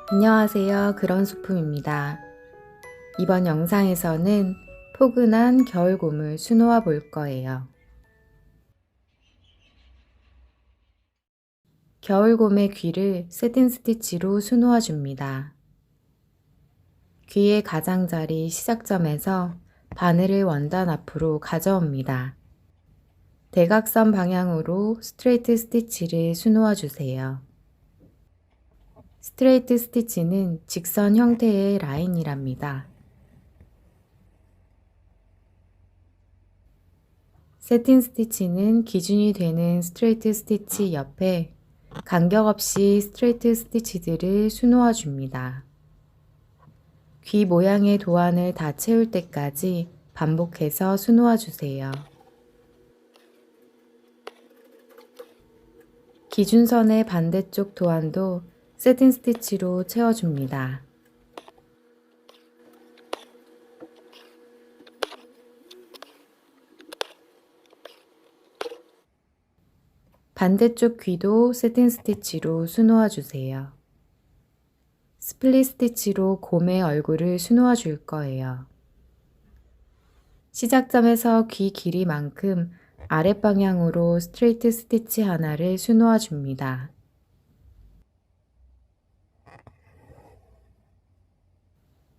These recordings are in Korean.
안녕하세요. 그런소품입니다. 이번 영상에서는 포근한 겨울곰을 수놓아 볼 거예요. 겨울곰의 귀를 세틴 스티치로 수놓아 줍니다. 귀의 가장자리 시작점에서 바늘을 원단 앞으로 가져옵니다. 대각선 방향으로 스트레이트 스티치를 수놓아 주세요. 스트레이트 스티치는 직선 형태의 라인이랍니다. 세틴 스티치는 기준이 되는 스트레이트 스티치 옆에 간격 없이 스트레이트 스티치들을 수놓아 줍니다. 귀 모양의 도안을 다 채울 때까지 반복해서 수놓아 주세요. 기준선의 반대쪽 도안도 세틴 스티치로 채워줍니다. 반대쪽 귀도 세틴 스티치로 수놓아 주세요. 스플릿 스티치로 곰의 얼굴을 수놓아 줄 거예요. 시작점에서 귀 길이만큼 아랫방향으로 스트레이트 스티치 하나를 수놓아 줍니다.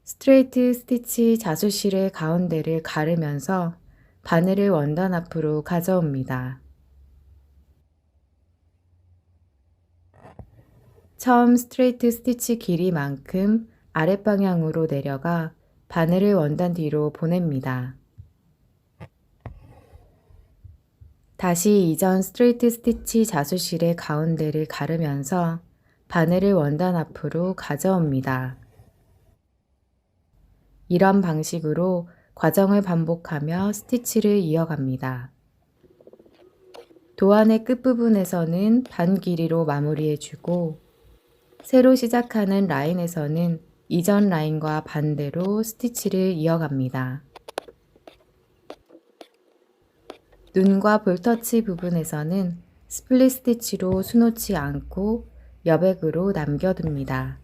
스트레이트 스티치 자수실의 가운데를 가르면서 바늘을 원단 앞으로 가져옵니다. 처음 스트레이트 스티치 길이만큼 아랫방향으로 내려가 바늘을 원단 뒤로 보냅니다. 다시 이전 스트레이트 스티치 자수실의 가운데를 가르면서 바늘을 원단 앞으로 가져옵니다. 이런 방식으로 과정을 반복하며 스티치를 이어갑니다. 도안의 끝부분에서는 반 길이로 마무리해주고 새로 시작하는 라인에서는 이전 라인과 반대로 스티치를 이어갑니다. 눈과 볼터치 부분에서는 스플릿 스티치로 수놓지 않고 여백으로 남겨둡니다.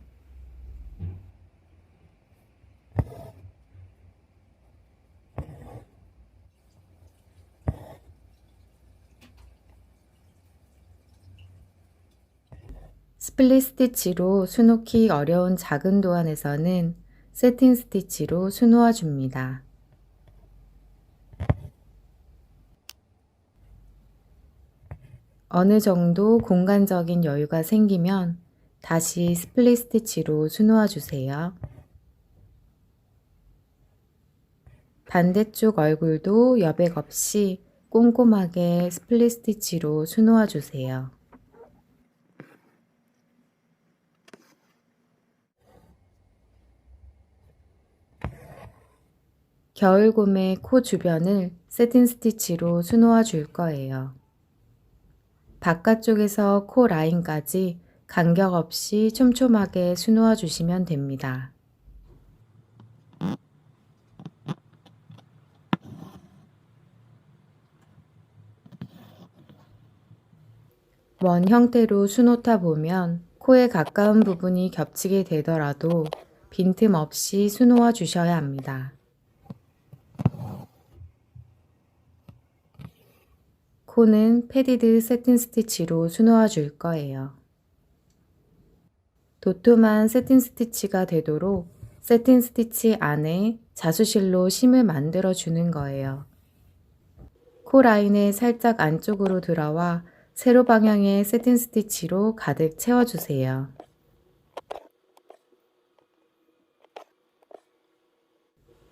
스플릿 스티치로 수놓기 어려운 작은 도안에서는 세틴 스티치로 수놓아 줍니다. 어느 정도 공간적인 여유가 생기면 다시 스플릿 스티치로 수놓아 주세요. 반대쪽 얼굴도 여백 없이 꼼꼼하게 스플릿 스티치로 수놓아 주세요. 겨울곰의 코 주변을 세틴 스티치로 수놓아 줄 거예요. 바깥쪽에서 코 라인까지 간격 없이 촘촘하게 수놓아 주시면 됩니다. 원 형태로 수놓다 보면 코에 가까운 부분이 겹치게 되더라도 빈틈없이 수놓아 주셔야 합니다. 코는 패디드 세틴 스티치로 수놓아 줄 거예요. 도톰한 세틴 스티치가 되도록 세틴 스티치 안에 자수실로 심을 만들어 주는 거예요. 코 라인에 살짝 안쪽으로 들어와 세로 방향의 세틴 스티치로 가득 채워주세요.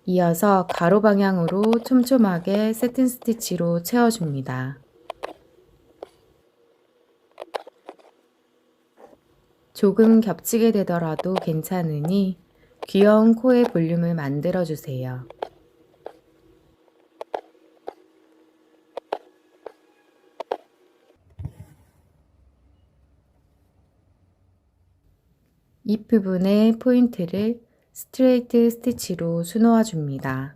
이어서 가로 방향으로 촘촘하게 세틴 스티치로 채워줍니다. 조금 겹치게 되더라도 괜찮으니 귀여운 코의 볼륨을 만들어주세요. 입 부분의 포인트를 스트레이트 스티치로 수놓아 줍니다.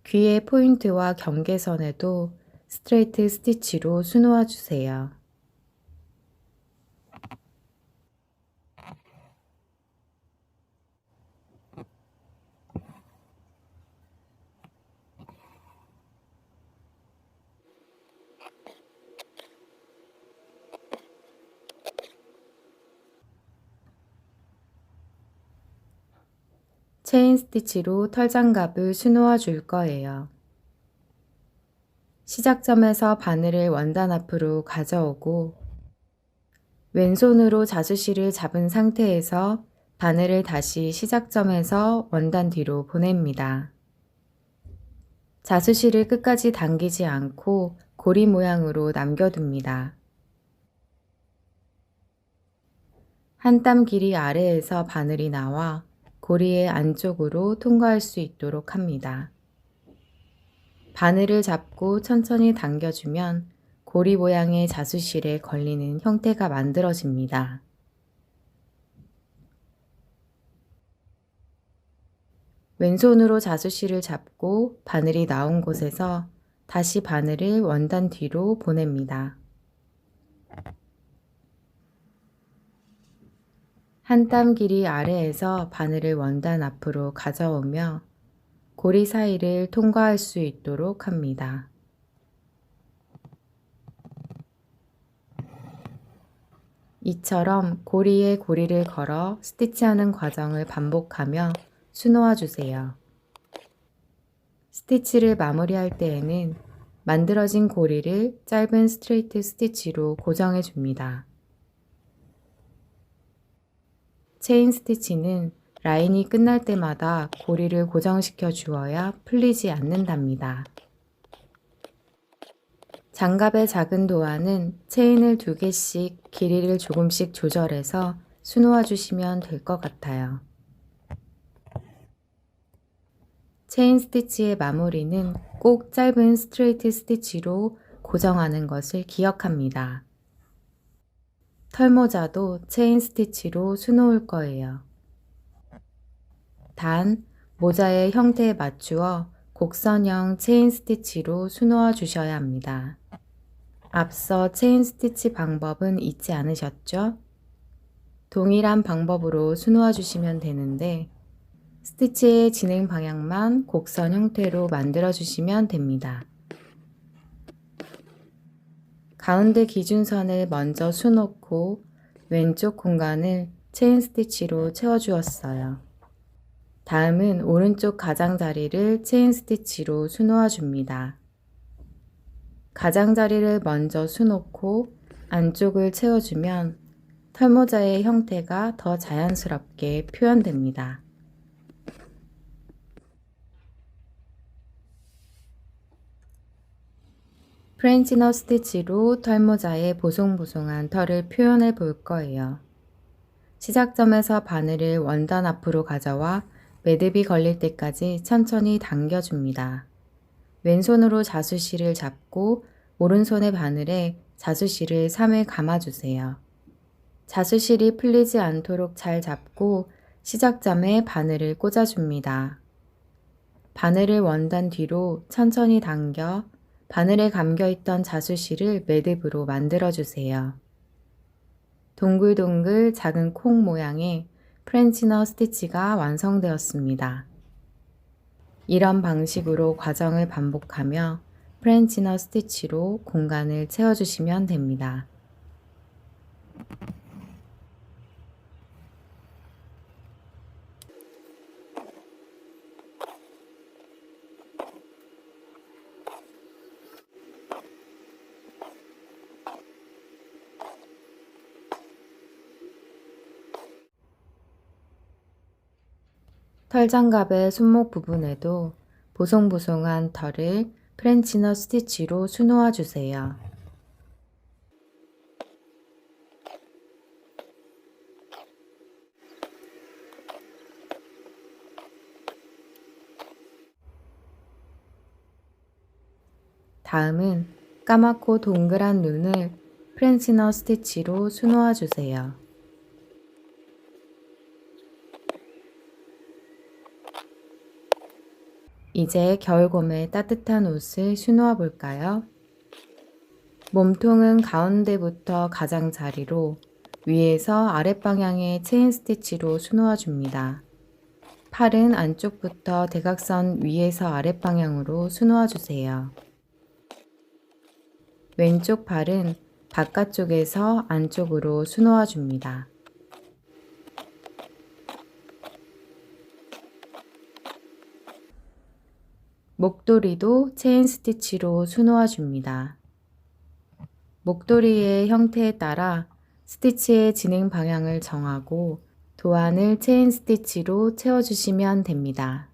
귀의 포인트와 경계선에도 스트레이트 스티치로 수놓아 주세요. 체인 스티치로 털장갑을 수놓아 줄 거예요. 시작점에서 바늘을 원단 앞으로 가져오고 왼손으로 자수실을 잡은 상태에서 바늘을 다시 시작점에서 원단 뒤로 보냅니다. 자수실을 끝까지 당기지 않고 고리 모양으로 남겨둡니다. 한 땀 길이 아래에서 바늘이 나와 고리의 안쪽으로 통과할 수 있도록 합니다. 바늘을 잡고 천천히 당겨주면 고리 모양의 자수실에 걸리는 형태가 만들어집니다. 왼손으로 자수실을 잡고 바늘이 나온 곳에서 다시 바늘을 원단 뒤로 보냅니다. 한 땀 길이 아래에서 바늘을 원단 앞으로 가져오며 고리 사이를 통과할 수 있도록 합니다. 이처럼 고리에 고리를 걸어 스티치하는 과정을 반복하며 수놓아 주세요. 스티치를 마무리할 때에는 만들어진 고리를 짧은 스트레이트 스티치로 고정해 줍니다. 체인 스티치는 라인이 끝날 때마다 고리를 고정시켜 주어야 풀리지 않는답니다. 장갑의 작은 도안은 체인을 2개씩 길이를 조금씩 조절해서 수놓아 주시면 될 것 같아요. 체인 스티치의 마무리는 꼭 짧은 스트레이트 스티치로 고정하는 것을 기억합니다. 털모자도 체인 스티치로 수놓을 거예요. 단, 모자의 형태에 맞추어 곡선형 체인 스티치로 수놓아 주셔야 합니다. 앞서 체인 스티치 방법은 잊지 않으셨죠? 동일한 방법으로 수놓아 주시면 되는데 스티치의 진행 방향만 곡선 형태로 만들어 주시면 됩니다. 가운데 기준선을 먼저 수놓고 왼쪽 공간을 체인 스티치로 채워주었어요. 다음은 오른쪽 가장자리를 체인 스티치로 수놓아 줍니다. 가장자리를 먼저 수놓고 안쪽을 채워주면 털모자의 형태가 더 자연스럽게 표현됩니다. 프렌치너 스티치로 털모자의 보송보송한 털을 표현해 볼 거예요. 시작점에서 바늘을 원단 앞으로 가져와 매듭이 걸릴 때까지 천천히 당겨줍니다. 왼손으로 자수실을 잡고 오른손의 바늘에 자수실을 3회 감아주세요. 자수실이 풀리지 않도록 잘 잡고 시작점에 바늘을 꽂아줍니다. 바늘을 원단 뒤로 천천히 당겨 바늘에 감겨있던 자수실을 매듭으로 만들어주세요. 동글동글 작은 콩 모양의 프렌치너 스티치가 완성되었습니다. 이런 방식으로 과정을 반복하며 프렌치너 스티치로 공간을 채워주시면 됩니다. 털장갑의 손목 부분에도 보송보송한 털을 프렌치너 스티치로 수놓아 주세요. 다음은 까맣고 동그란 눈을 프렌치너 스티치로 수놓아 주세요. 이제 겨울봄에 따뜻한 옷을 수놓아 볼까요? 몸통은 가운데부터 가장자리로 위에서 아랫방향의 체인 스티치로 수놓아 줍니다. 팔은 안쪽부터 대각선 위에서 아랫방향으로 수놓아 주세요. 왼쪽 팔은 바깥쪽에서 안쪽으로 수놓아 줍니다. 목도리도 체인 스티치로 수놓아 줍니다. 목도리의 형태에 따라 스티치의 진행 방향을 정하고 도안을 체인 스티치로 채워주시면 됩니다.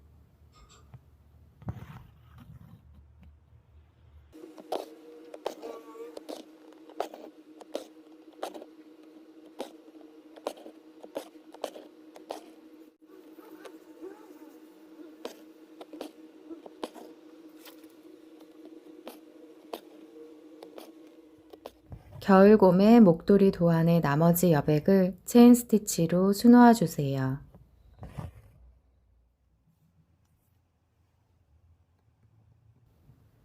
겨울곰의 목도리 도안의 나머지 여백을 체인 스티치로 수놓아 주세요.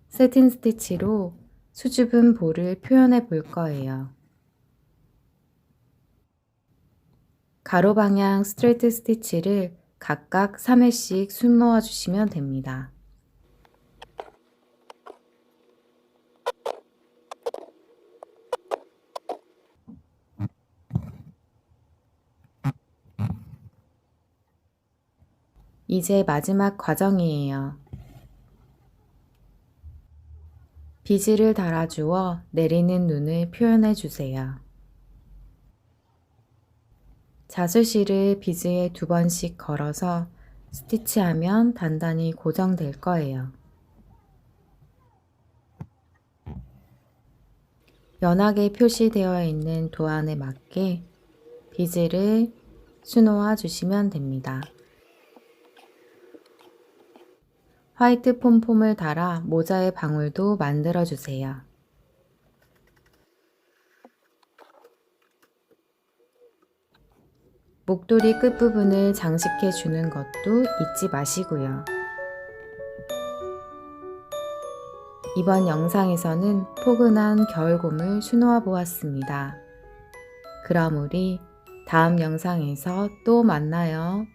세틴 스티치로 수줍은 볼을 표현해 볼 거예요. 가로 방향 스트레이트 스티치를 각각 3회씩 수놓아 주시면 됩니다. 이제 마지막 과정이에요. 비즈를 달아주어 내리는 눈을 표현해 주세요. 자수실을 비즈에 2번씩 걸어서 스티치하면 단단히 고정될 거예요. 연하게 표시되어 있는 도안에 맞게 비즈를 수놓아 주시면 됩니다. 화이트 폼폼을 달아 모자의 방울도 만들어 주세요. 목도리 끝부분을 장식해 주는 것도 잊지 마시고요. 이번 영상에서는 포근한 겨울곰을 수놓아 보았습니다. 그럼 우리 다음 영상에서 또 만나요.